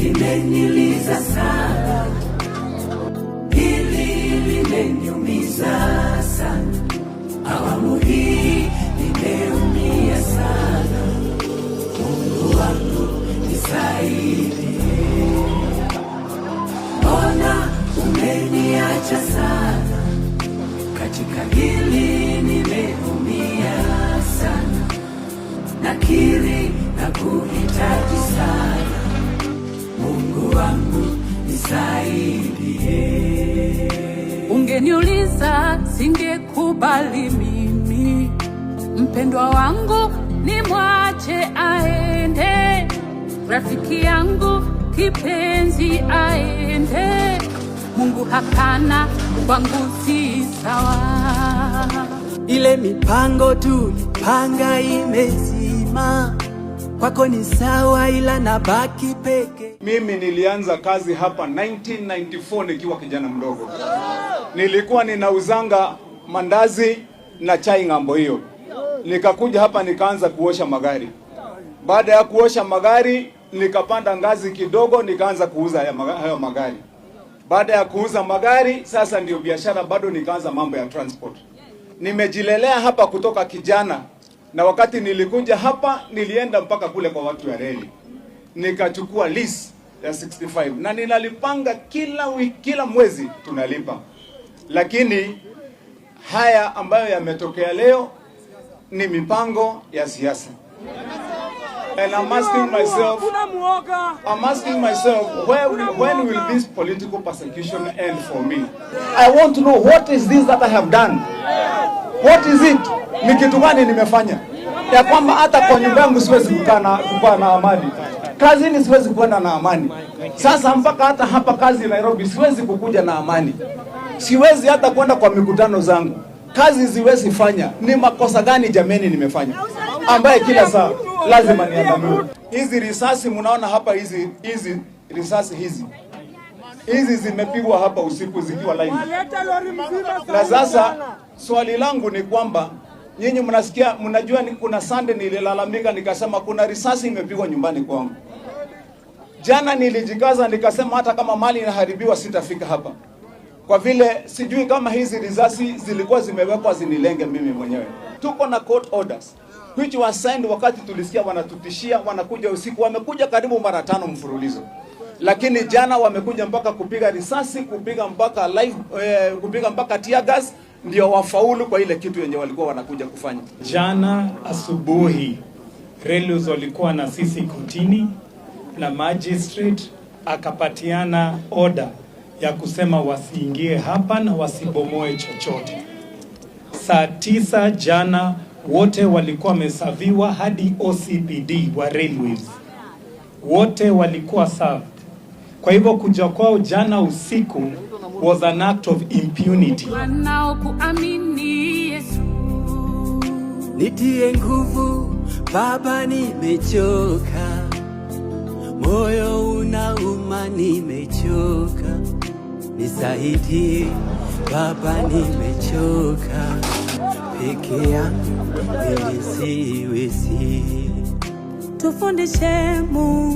limeniliza sana, hili limeniumiza sana, awamu hii nimeumia sana. Mungu wangu nisaidie, mbona umeniacha sana, katika hili nimeumia sana, nakiri na kuhitaji sana. Mungu wangu nisaidie. Ungeniuliza singekubali mimi, mpendwa wangu nimwache aende, rafiki yangu kipenzi aende. Mungu hapana, kwangu si sawa. Ile mipango tulipanga imezima, kwako ni sawa, ila nabaki peke. Mimi nilianza kazi hapa 1994 nikiwa kijana mdogo. Nilikuwa ninauzanga mandazi na chai ng'ambo hiyo. Nikakuja hapa nikaanza kuosha magari. Baada ya kuosha magari nikapanda ngazi kidogo nikaanza kuuza hayo magari. Baada ya kuuza magari sasa ndio biashara bado nikaanza mambo ya transport. Nimejilelea hapa kutoka kijana, na wakati nilikuja hapa nilienda mpaka kule kwa watu wa reli. Nikachukua lease ya 65 na ninalipanga kila wiki, kila mwezi tunalipa. Lakini haya ambayo yametokea leo ni mipango ya siasa. And I'm asking myself, when will this political persecution end for me? I want to know, what is this that I have done? What is it? Ni kitu gani nimefanya? Ya kwamba hata kwa nyumba yangu siwezi kukaa na amani. Kazini siwezi kwenda na amani. Sasa mpaka hata hapa kazi Nairobi siwezi kukuja na amani. Siwezi hata kwenda kwa mikutano zangu. Kazi siwezi fanya. Ni makosa gani jameni nimefanya? Ambaye kila saa lazima niandamwe. Hizi risasi mnaona hapa, hizi risasi hizi zimepigwa hapa usiku zikiwa live. Na sasa swali langu ni kwamba nyinyi mnasikia, mnajua ni kuna Sunday nililalamika nikasema kuna risasi imepigwa nyumbani kwangu. Jana nilijikaza nikasema hata kama mali inaharibiwa sitafika hapa. Kwa vile sijui kama hizi risasi zilikuwa zimewekwa zinilenge mimi mwenyewe. Tuko na court orders which was signed wakati tulisikia wanatutishia, wanakuja usiku, wamekuja karibu mara 5 mfululizo. Lakini jana wamekuja mpaka kupiga risasi, kupiga mpaka live, kupiga mpaka tear gas, ndio wafaulu kwa ile kitu yenye walikuwa wanakuja kufanya. Jana asubuhi Relus walikuwa na sisi kotini na magistrate akapatiana order ya kusema wasiingie hapa na wasibomoe chochote. Saa 9 jana wote walikuwa wamesaviwa, hadi OCPD wa Railways wote walikuwa served. Kwa hivyo kuja kwao jana usiku was an act of impunity. Wanaokuamini Yesu, nitie nguvu Baba, nimechoka, moyo unauma, nimechoka, nisaidie Baba, nimechoka, peke yangu mimi siwezi. tufundishe Mungu